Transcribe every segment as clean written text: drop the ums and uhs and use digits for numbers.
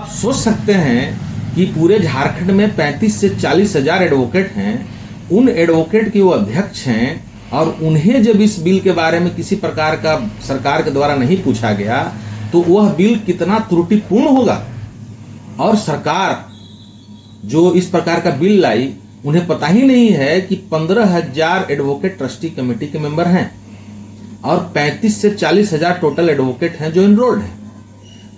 आप सोच सकते हैं कि पूरे झारखंड में 35 से 40 हजार एडवोकेट हैं। उन एडवोकेट के वो अध्यक्ष हैं और उन्हें जब इस बिल के बारे में किसी प्रकार का सरकार के द्वारा नहीं पूछा गया तो वह बिल कितना त्रुटिपूर्ण होगा। और सरकार जो इस प्रकार का बिल लाई, उन्हें पता ही नहीं है कि 15,000 एडवोकेट ट्रस्टी कमेटी के मेंबर हैं और 35 से 40 हजार टोटल एडवोकेट हैं जो इनरोल्ड हैं।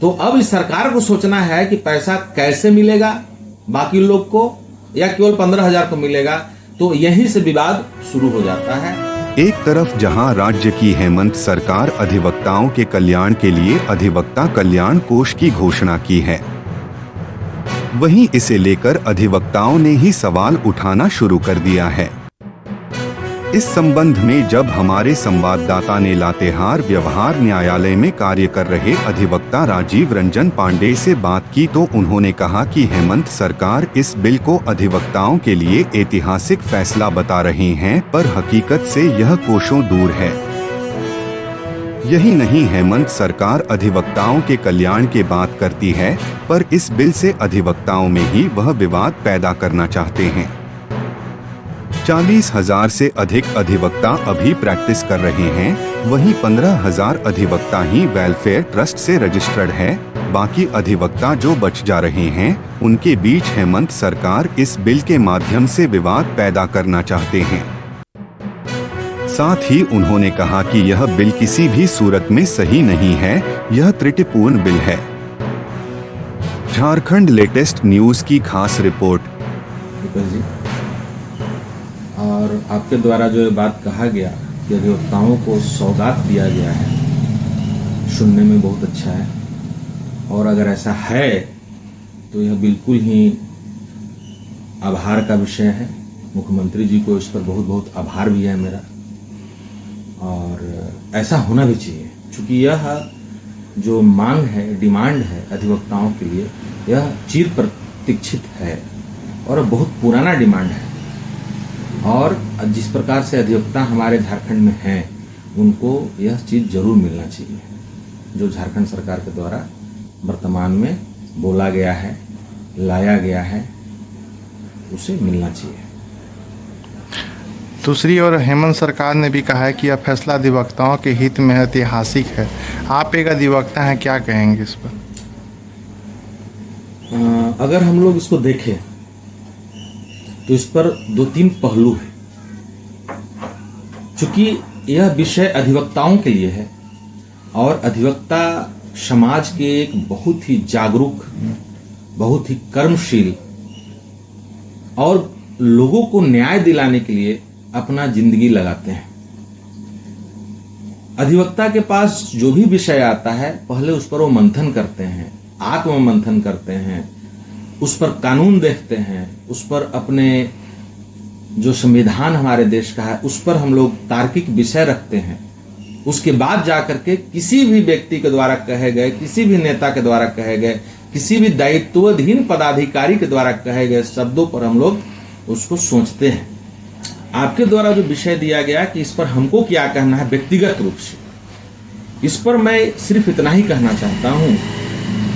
तो अब इस सरकार को सोचना है कि पैसा कैसे मिलेगा बाकी लोग को या केवल 15,000 को मिलेगा। तो यहीं से विवाद शुरू हो जाता है। एक तरफ जहां राज्य की हेमंत सरकार अधिवक्ताओं के कल्याण के लिए अधिवक्ता कल्याण कोष की घोषणा की है, वहीं इसे लेकर अधिवक्ताओं ने ही सवाल उठाना शुरू कर दिया है। इस संबंध में जब हमारे संवाददाता ने लातेहार व्यवहार न्यायालय में कार्य कर रहे अधिवक्ता राजीव रंजन पांडे से बात की तो उन्होंने कहा कि हेमंत सरकार इस बिल को अधिवक्ताओं के लिए ऐतिहासिक फैसला बता रहे हैं, पर हकीकत से यह कोसों दूर है। यही नहीं, हेमंत सरकार अधिवक्ताओं के कल्याण की बात करती है, पर इस बिल से अधिवक्ताओं में ही वह विवाद पैदा करना चाहते हैं। 40,000 से अधिक अधिवक्ता अभी प्रैक्टिस कर रहे हैं, वहीं 15,000 अधिवक्ता ही वेलफेयर ट्रस्ट से रजिस्टर्ड है। बाकी अधिवक्ता जो बच जा रहे हैं, उनके बीच हेमंत सरकार इस बिल के माध्यम से विवाद पैदा करना चाहते हैं। साथ ही उन्होंने कहा कि यह बिल किसी भी सूरत में सही नहीं है, यह त्रुटिपूर्ण बिल है। झारखंड लेटेस्ट न्यूज की खास रिपोर्ट। और आपके द्वारा जो ये बात कहा गया कि अधिवक्ताओं को सौगात दिया गया है, सुनने में बहुत अच्छा है। और अगर ऐसा है तो यह बिल्कुल ही आभार का विषय है। मुख्यमंत्री जी को इस पर बहुत बहुत आभार भी है मेरा, और ऐसा होना भी चाहिए, क्योंकि यह जो मांग है, डिमांड है अधिवक्ताओं के लिए, यह चिर प्रतीक्षित है और बहुत पुराना डिमांड है। और जिस प्रकार से अधिवक्ता हमारे झारखंड में हैं, उनको यह चीज़ जरूर मिलना चाहिए जो झारखंड सरकार के द्वारा वर्तमान में बोला गया है, लाया गया है, उसे मिलना चाहिए। दूसरी ओर हेमंत सरकार ने भी कहा है कि यह फैसला अधिवक्ताओं के हित में ऐतिहासिक है। आप एक अधिवक्ता हैं, क्या कहेंगे इस पर? अगर हम लोग इसको देखें तो इस पर 2-3 पहलू है। चूंकि यह विषय अधिवक्ताओं के लिए है और अधिवक्ता समाज के एक बहुत ही जागरूक, बहुत ही कर्मशील और लोगों को न्याय दिलाने के लिए अपना जिंदगी लगाते हैं। अधिवक्ता के पास जो भी विषय आता है, पहले उस पर वो मंथन करते हैं, आत्म मंथन करते हैं, उस पर कानून देखते हैं, उस पर अपने जो संविधान हमारे देश का है उस पर हम लोग तार्किक विषय रखते हैं। उसके बाद जाकर के किसी भी व्यक्ति के द्वारा कहे गए, किसी भी नेता के द्वारा कहे गए, किसी भी दायित्वधीन पदाधिकारी के द्वारा कहे गए शब्दों पर हम लोग उसको सोचते हैं। आपके द्वारा जो विषय दिया गया कि इस पर हमको क्या कहना है व्यक्तिगत रूप से, इस पर मैं सिर्फ इतना ही कहना चाहता हूं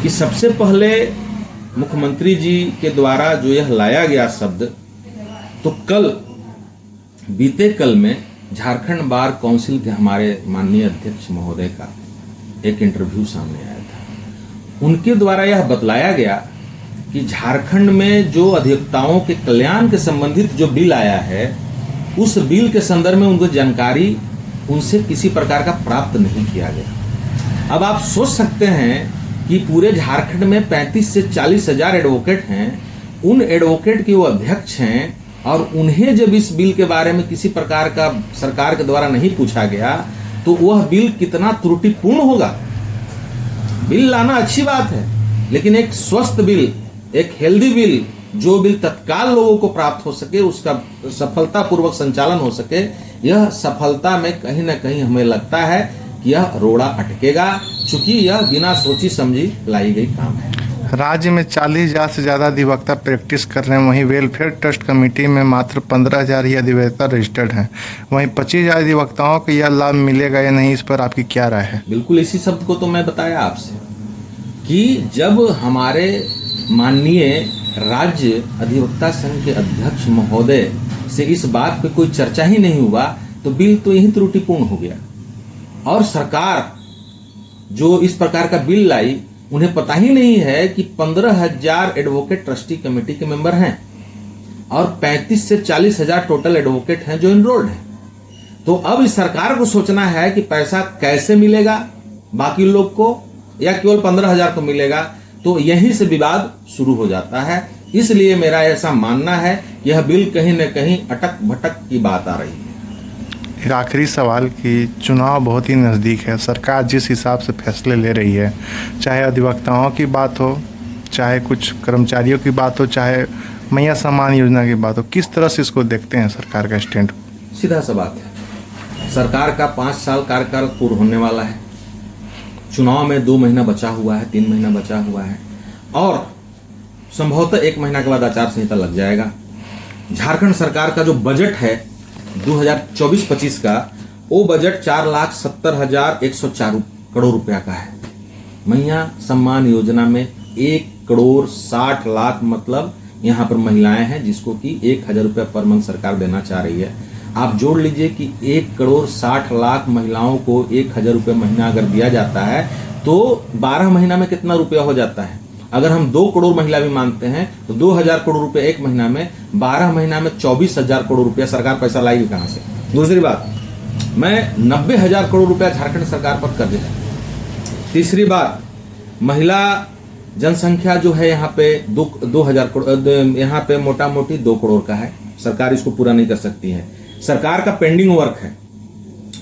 कि सबसे पहले मुख्यमंत्री जी के द्वारा जो यह लाया गया शब्द, तो बीते कल में झारखंड बार काउंसिल के हमारे माननीय अध्यक्ष महोदय का एक इंटरव्यू सामने आया था। उनके द्वारा यह बतलाया गया कि झारखंड में जो अधिवक्ताओं के कल्याण के संबंधित जो बिल आया है, उस बिल के संदर्भ में उनको जानकारी उनसे किसी प्रकार का प्राप्त नहीं किया गया। अब आप सोच सकते हैं कि पूरे झारखंड में 35 से 40 हजार एडवोकेट हैं। उन एडवोकेट के वो अध्यक्ष हैं और उन्हें जब इस बिल के बारे में किसी प्रकार का सरकार के द्वारा नहीं पूछा गया तो वह बिल कितना त्रुटिपूर्ण होगा। बिल लाना अच्छी बात है, लेकिन एक स्वस्थ बिल, एक हेल्दी बिल, जो बिल तत्काल लोगों को प्राप्त हो सके, उसका सफलतापूर्वक संचालन हो सके, यह सफलता में कहीं ना कहीं हमें लगता है कि यह रोड़ा अटकेगा, चूंकि यह बिना सोची समझी लाई गई काम है। राज्य में 40,000 से ज़्यादा अधिवक्ता प्रैक्टिस कर रहे हैं, वहीं वेलफेयर ट्रस्ट कमेटी में मात्र 15,000 ही अधिवक्ता रजिस्टर्ड हैं। वहीं 25,000 अधिवक्ताओं को यह लाभ मिलेगा या नहीं, इस पर आपकी क्या राय है? बिल्कुल इसी शब्द को तो मैं बताया आपसे कि जब हमारे माननीय राज्य अधिवक्ता संघ के अध्यक्ष महोदय से इस बात पे कोई चर्चा ही नहीं हुआ तो बिल तो यही त्रुटिपूर्ण हो गया। और सरकार जो इस प्रकार का बिल लाई, उन्हें पता ही नहीं है कि 15,000 एडवोकेट ट्रस्टी कमेटी के मेंबर हैं और 35 से 40,000 टोटल एडवोकेट हैं जो इनरोल्ड हैं। तो अब इस सरकार को सोचना है कि पैसा कैसे मिलेगा बाकी लोग को या केवल 15,000 को मिलेगा, तो यहीं से विवाद शुरू हो जाता है। इसलिए मेरा ऐसा मानना है कि यह बिल कहीं न कहीं अटक भटक की बात आ रही है। एक आखिरी सवाल कि चुनाव बहुत ही नज़दीक है, सरकार जिस हिसाब से फैसले ले रही है, चाहे अधिवक्ताओं की बात हो, चाहे कुछ कर्मचारियों की बात हो, चाहे मैया सम्मान योजना की बात हो, किस तरह से इसको देखते हैं सरकार का स्टैंड? सीधा सा बात है, सरकार का 5 साल कार्यकाल पूर्ण होने वाला है, चुनाव में 2 महीना बचा हुआ है, 3 महीना बचा हुआ है और संभवतः 1 महीना के बाद आचार संहिता लग जाएगा। झारखंड सरकार का जो बजट है 2024-25 का, वो बजट 4,70,104 करोड़ रुपया का है। मैया सम्मान योजना में 1,60,00,000 मतलब यहाँ पर महिलाएं हैं जिसको कि 1,000 रुपया पर मंथ सरकार देना चाह रही है। आप जोड़ लीजिए कि 1,60,00,000 महिलाओं को 1,000 रुपये महीना अगर दिया जाता है तो 12 महीना में कितना रुपया हो जाता है। अगर हम 2 करोड़ महिला भी मानते हैं तो 2,000 करोड़ रुपए 1 महीना में, 12 महीना में 24,000 करोड़ रुपया सरकार पैसा लाएगी कहां से। दूसरी बात, मैं 90,000 करोड़ रुपया झारखंड सरकार पर कर्ज है। तीसरी बात, महिला जनसंख्या जो है यहाँ पे 2,000 करोड़, यहाँ पे मोटा मोटी 2 करोड़ का है। सरकार इसको पूरा नहीं कर सकती है। सरकार का पेंडिंग वर्क है।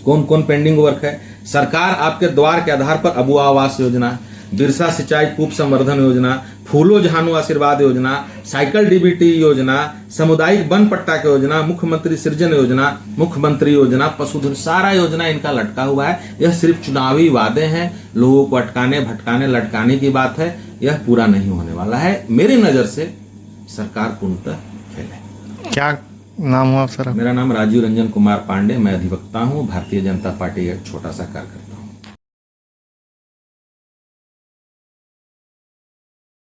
कौन कौन पेंडिंग वर्क है? सरकार आपके द्वार के आधार पर अबुआ आवास योजना, बिरसा सिंचाई कूप संवर्धन योजना, फूलो जहानो आशीर्वाद योजना, साइकिल डीबीटी योजना, सामुदायिक वन पट्टा की योजना, मुख्यमंत्री सृजन योजना, मुख्यमंत्री योजना, पशुधन, सारा योजना इनका लटका हुआ है। यह सिर्फ चुनावी वादे हैं, लोगों को अटकाने भटकाने लटकाने की बात है। यह पूरा नहीं होने वाला है। मेरी नजर से सरकार पूर्णतः फेल है। क्या नाम हुआ सर? मेरा नाम राजीव रंजन कुमार पांडे, मैं अधिवक्ता हूँ, भारतीय जनता पार्टी का एक छोटा सा कार्यकर्ता।